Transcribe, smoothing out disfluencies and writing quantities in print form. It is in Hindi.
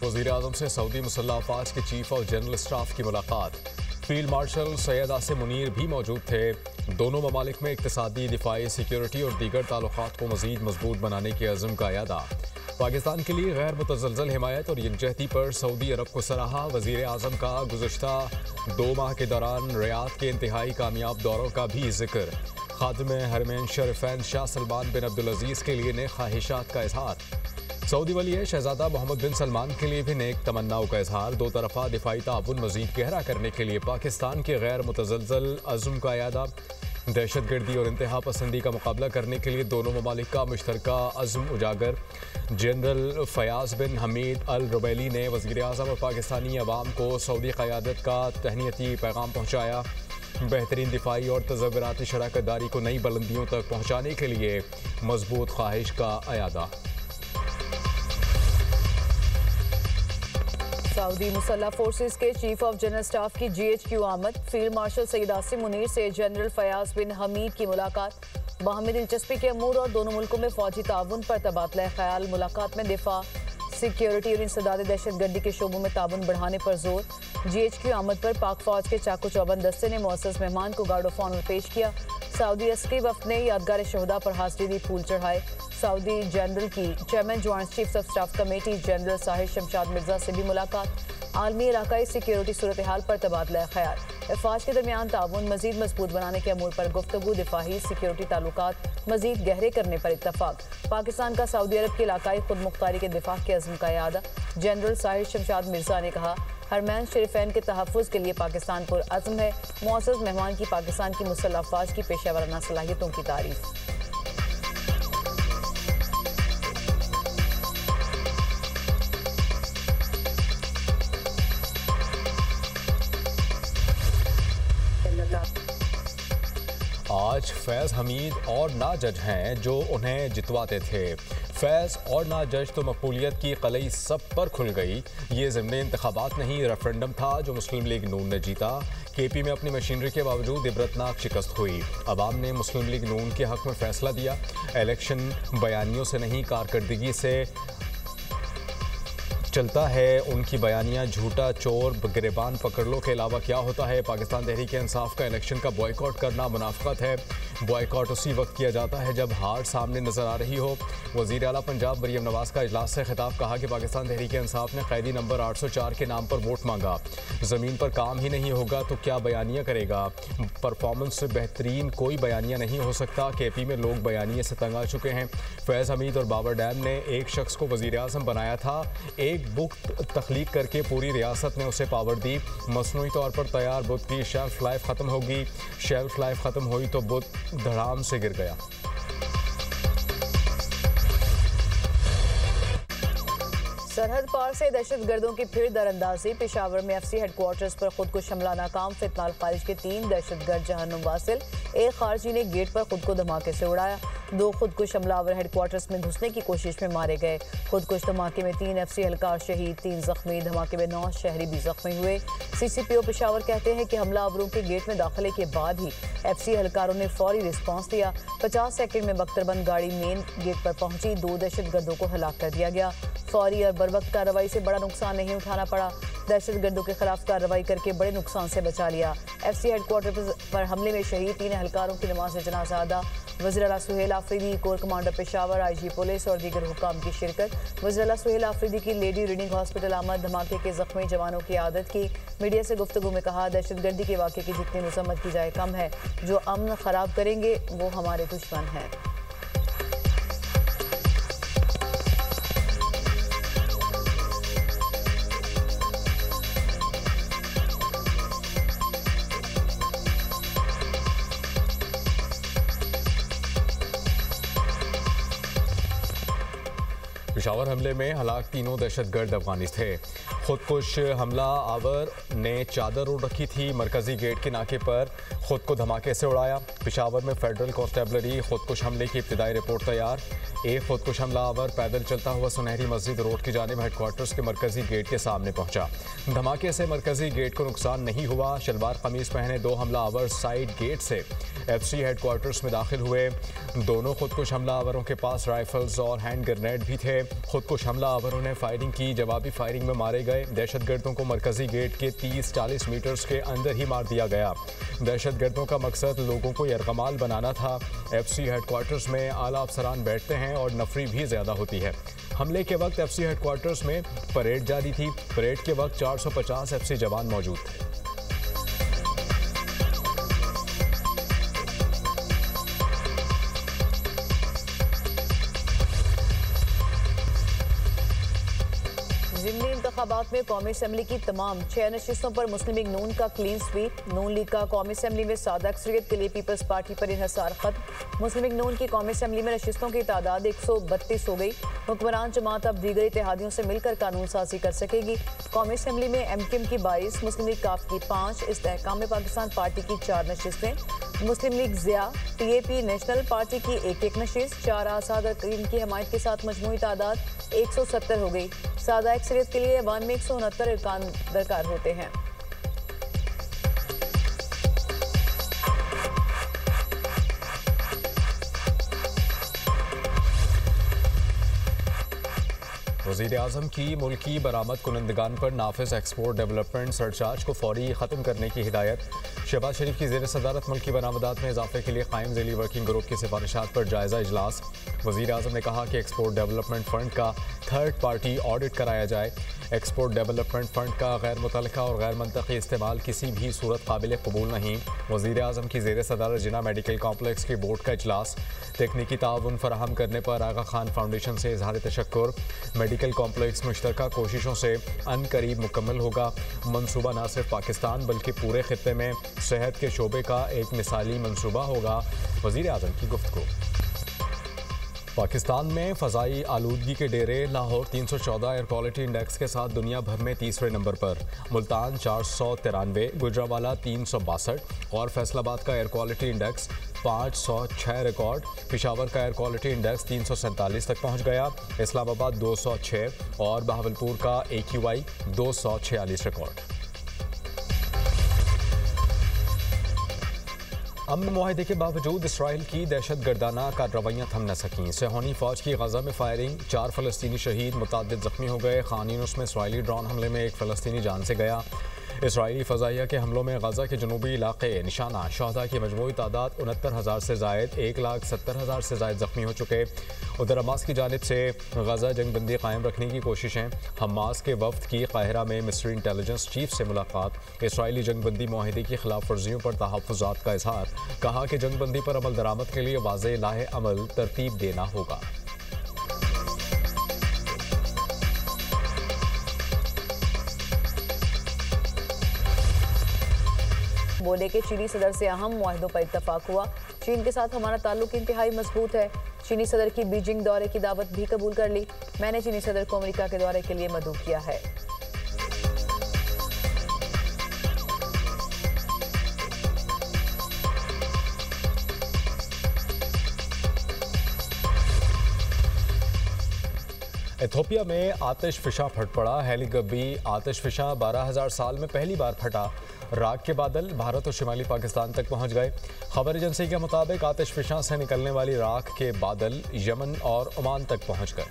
वज़ीर-ए-आज़म से सऊदी मुसल्लह अफ़वाज के चीफ ऑफ जनरल स्टाफ की मुलाकात। फील्ड मार्शल सैयद आसिम मुनीर भी मौजूद थे। दोनों ममालिक में इक़्तिसादी, दिफ़ाई, सिक्योरिटी और दीगर ताल्लुकात को मज़ीद मजबूत बनाने के अज़्म का यादा। पाकिस्तान के लिए गैर मुतज़लज़ल हिमायत और यकजहती पर सऊदी अरब को सराहा। वज़ीर-ए-आज़म का गुज़श्ता 2 माह के दौरान रियाद के इंतहाई कामयाब दौरों का भी जिक्र। खादिम हरमैन शरीफैन शाह सलमान बिन अब्दुल अज़ीज़ के लिए नेक ख्वाहिशात का इजहार। सऊदी वली शहजादा मोहम्मद बिन सलमान के लिए भी नेक तमन्नाओं का इजहार। 2 तरफ़ा दिफाई ताउन मज़ीद गहरा करने के लिए पाकिस्तान के गैर मुतज़लज़ल अज़्म का यादा। दहशतगर्दी और इंतहा पसंदी का मुकाबला करने के लिए दोनों ममालिक का मुश्तरका अज़्म उजागर। जनरल फयाज़ बिन हमीद अल रुबैली ने वज़ीर-ए-आज़म और पाकिस्तानी अवाम को सऊदी क़यादत का तहनीती पैगाम पहुँचाया। बेहतरीन दिफाई और तज़व्वुराती शराकत दारी को नई बुलंदियों तक पहुँचाने के लिए मजबूत ख्वाहिश का अयादा। सऊदी मुसल्लह फोर्सेस के चीफ ऑफ जनरल स्टाफ की GHQ आमद। फील्ड मार्शल सैयद आसिम मुनीर से जनरल फयाज बिन हमीद की मुलाकात। बाहमी दिलचस्पी के अमूर और दोनों मुल्कों में फौजी ताउन पर तबादला ख्याल। मुलाकात में दिफा, सिक्योरिटी और इंसदाद दहशतगर्दी के शोबों में ताउन बढ़ाने पर जोर। GHQ आमद पर पाक फौज के चाकू चौबंद दस्ते ने मुअज़्ज़ज़ मेहमान को गार्ड ऑफ ऑनर पेश किया। सऊदी अस्करी वफ़द ने यादगार शहदा पर हाज़री दी, फूल चढ़ाए। सऊदी जनरल की chairman joint chiefs of staff committee general Sahir Shamshad Mirza से भी मुलाकात। आलमी इलाकाई सिक्योरिटी सूरत हाल पर तबादला ख्याल। अफ़वाज के दरमियान ताउन मज़ीद मजबूत बनाने के अमूर पर गुफ्तगू। दिफाही सिक्योरिटी ताल्लुकात मज़ीद गहरे करने पर इत्तफाक। पाकिस्तान का सऊदी अरब की इलाकाई खुद मुख्तारी के दिफा के अज़्म का यादा। जनरल साहिर शमशाद मिर्जा ने कहा, हरमैन शरीफैन के तहफ़्फ़ुज़ के लिए पाकिस्तान पुरअज़्म है। मुअज़्ज़ज़ मेहमान की पाकिस्तान की मुसल्लह अफ़वाज की पेशा वराना सलाहियतों की तारीफ़। आज फैज़ हमीद और ना जज हैं जो उन्हें जितवाते थे। फैज़ और ना जज तो मकबूलियत की कलई सब पर खुल गई। ये ज़िमनी इंतखाबात नहीं, रेफरेंडम था जो मुस्लिम लीग नून ने जीता। KP में अपनी मशीनरी के बावजूद इबरतनाक शिकस्त हुई। अवाम ने मुस्लिम लीग नून के हक़ में फ़ैसला दिया। इलेक्शन बयानियों से नहीं, कारकर्दगी से चलता है। उनकी बयानियाँ झूठा, चोर, गिरबान पकड़ लो के अलावा क्या होता है। पाकिस्तान तहरीक इंसाफ का इलेक्शन का बॉयकॉट करना मुनाफिकत है। बॉयकॉट उसी वक्त किया जाता है जब हार सामने नजर आ रही हो। वज़ीर आला पंजाब मरियम नवाज़ का इजलास से खिताब, कहा कि पाकिस्तान तहरीक इंसाफ ने कैदी नंबर 804 के नाम पर वोट मांगा। ज़मीन पर काम ही नहीं होगा तो क्या बयानिया करेगा। परफॉर्मेंस से बेहतरीन कोई बयानिया नहीं हो सकता। KP में लोग बयानिए से तंग आ चुके हैं। फैज़ हमीद और बाबर डैम ने एक शख्स को वज़ीर-ए-आज़म बनाया था। एक बुक तख्लीक करके पूरी रियासत ने उसे पावर दी। मसनूई तौर पर तैयार बुत की शेल्फ लाइफ ख़त्म होगी। शेल्फ लाइफ ख़त्म हुई तो बुत धड़ाम से गिर गया। सरहद पार से दहशतगर्दों की फिर दरअंदाजी। पेशावर में FC हेडक्वार्टर्स पर खुदकुश हमला नाकाम। फितनाल खारिज के 3 दहशतगर्द जहन्नुम वासिल। एक खारजी ने गेट पर खुद को धमाके से उड़ाया। 2 खुदकुश हमलावर हेडक्वार्टर्स में घुसने की कोशिश में मारे गए। खुदकुश धमाके में 3 FC एहलकार शहीद, 3 जख्मी। धमाके में 9 शहरी भी जख्मी हुए। CCPO पेशावर कहते हैं कि हमलावरों के गेट में दाखिले के बाद ही FC एहलकारों ने फौरी रिस्पॉन्स दिया। 50 सेकंड में बख्तरबंद गाड़ी मेन गेट पर पहुंची। 2 दहशतगर्दों को हलाक कर दिया गया। फौरी और बरवक्त कार्रवाई से बड़ा नुकसान नहीं उठाना पड़ा। दहशतगर्दों के खिलाफ कार्रवाई करके बड़े नुकसान से बचा लिया। FC हेडक्वार्टर पर हमले में शहीद 3 एहलकारों की नमाज जनाजा अदा। वज़ीर आला Suhail Afridi, core commander Peshawar, IG police और दीगर हुकाम की शिरकत। वज़ीर आला सुहेल आफरीदी की लेडी रीडिंग हॉस्पिटल आमद। धमाके के जख्मी जवानों की आदत की। मीडिया से गुफ्तगू में कहा, दहशतगर्दी के वाक़े की जितनी मजम्मत की जाए कम है। जो अमन ख़राब करेंगे वो हमारे दुश्मन हैं। पेशावर हमले में हलाक 3 दहशतगर्द अफगानी थे। खुदकुश हमला आवर ने चादर ओढ़ रखी थी। मरकजी गेट के नाके पर खुद को धमाके से उड़ाया। पेशावर में फेडरल कांस्टेबलरी खुदकुश हमले की इब्तिदाई रिपोर्ट तैयार। एक खुदकुश हमलावर पैदल चलता हुआ सुनहरी मस्जिद रोड की जानिब हेडक्वार्टर्स के मरकजी गेट के सामने पहुंचा। धमाके से मरकजी गेट को नुकसान नहीं हुआ। शलवार कमीज पहने दो हमलावर साइड गेट से FC हेडक्वार्टर्स में दाखिल हुए। दोनों खुदकुश हमलावरों के पास राइफल्स और हैंड ग्रेनेड भी थे। खुदकुश हमलावरों ने फायरिंग की। जवाबी फायरिंग में मारे गए दहशतगर्दों को मरकजी गेट के 30-40 मीटर्स के अंदर ही मार दिया गया। दहशतगर्दों का मकसद लोगों को यरगमाल बनाना था। FC हेडक्वार्टर्स में आला अफसरान बैठते हैं और नफरी भी ज़्यादा होती है। हमले के वक्त FC हेडक्वार्टर्स में परेड जारी थी। परेड के वक्त 450 FC जवान मौजूद थे। ज़िमनी इंतखाबात में कौमी असम्बली की तमाम 6 नशिस्तों पर मुस्लिम लीग नून का क्लीन स्वीप। नून लीग का कौमी असम्बली में सादा अक्सरियत के लिए पीपल्स पार्टी पर इन्हिसार खत्म। मुस्लिम लीग नून की कौमी असम्बली में नशिस्तों की तादाद 132 हो गई। हुक्मरान जमात अब दीगर इत्तेहादियों से मिलकर कानून साजी कर सकेगी। कौमी असम्बली में MKM की 22, मुस्लिम लीग काफ की 5, इस्तेहकाम पाकिस्तान पार्टी की 4 नशिस्तें, Muslim League Zia TAP national party की 1-1 नशिस्त, 4 आज़ाद अरकान की हमायत के साथ मजमूई तादाद 170 हो गई। सादा अक्सरियत के लिए ऐवान में 169 अरकान दरकार होते हैं। वज़ीर-ए-आज़म की मुल्की बरामद कुनंदगान पर नाफिज एक्सपोर्ट डेवलपमेंट सरचार्ज को फौरी ख़त्म करने की हिदायत। शहबाज शरीफ की ज़ेर सदारत मुल्की बरामदात में इजाफे के लिए कायम ज़ैली वर्किंग ग्रुप की सिफारिशात पर जायज़ा इजलास। वज़ीर-ए-आज़म ने कहा कि एक्सपोर्ट डेवलपमेंट फ़ंड का थर्ड पार्टी ऑडिट कराया जाए। एक्सपोर्ट डेवलपमेंट फ़ंड का गैर मुतल्लिका और गैर मंतकी इस्तेमाल किसी भी सूरत काबिल कबूल नहीं। वज़ीर-ए-आज़म की ज़ेर सदारत जिना मेडिकल कॉम्प्लेक्स के बोर्ड का इजलास। तकनीकी ताउन फराहम करने पर आगा खान फाउंडेशन से इजहार तशक्कुर। मेडिकल कॉम्प्लेक्स मुश्तरका कोशिशों से अनकरीब मुकम्मल होगा। मनसूबा न सिर्फ पाकिस्तान बल्कि पूरे खित्ते में सेहत के शोबे का एक मिसाली मनसूबा होगा। वज़ीर-ए-आज़म की गुफ्तगू। पाकिस्तान में फ़ज़ाई आलूदगी के डेरे लाहौर 314 एयर क्वालिटी इंडेक्स के साथ दुनिया भर में तीसरे नंबर पर। मुल्तान 493, गुजरावाला 362 और फैसलाबाद का air quality index 506 record. Peshawar का एयर क्वालिटी इंडेक्स 347 तक पहुंच गया। इस्लामाबाद 206 और बहावलपुर का AQI 246 रिकॉर्ड। अमन मुआहदे के बावजूद इसराइल की दहशत गर्दाना कार्रवाइयाँ थम न सकीं। सेहोनी फ़ौज की गजा में फायरिंग, 4 फ़लस्तीनी शहीद, मुतअद्दिद ज़ख्मी हो गए। खान यूनिस में इसराइली ड्रोन हमले में एक फ़लस्तीनी जान से गया। इसराइली फ़ज़ाइया के हमलों में गजा के जनूबी इलाके निशाना शहदा की मजमूई तादाद 69,000 से ज़ायद, 1,70,000 से ज़ायद ज़ख्मी हो चुके। उधर हमास की जानिब से गजा जंगबंदी कायम रखने की कोशिशें। हमास के वफ्द की काहिरा में मिस्री इंटेलिजेंस चीफ से मुलाकात। इसराइली जंगबंदी मुआहदे की खिलाफ वर्जियों पर तहफ़्फ़ुज़ात का इजहार। कहा कि जंगबंदी पर अमल दरामद के लिए वाज़े लाहे अमल तरतीब देना होगा। बोले कि चीनी सदर से अहम मुआहदों पर इत्तफाक हुआ। चीन के साथ हमारा ताल्लुक इंतहाई मजबूत है। चीनी सदर की बीजिंग दौरे की दावत भी कबूल कर ली। मैंने चीनी सदर को अमेरिका के दौरे के लिए मदऊ किया है। इथियोपिया में आतिशफिशा फट पड़ा। हेलिगबी आतिशफिशा 12,000 साल में पहली बार फटा। राख के बादल भारत और शिमाली पाकिस्तान तक पहुंच गए। खबर एजेंसी के मुताबिक आतिशफिशा से निकलने वाली राख के बादल यमन और ओमान तक पहुंच गए।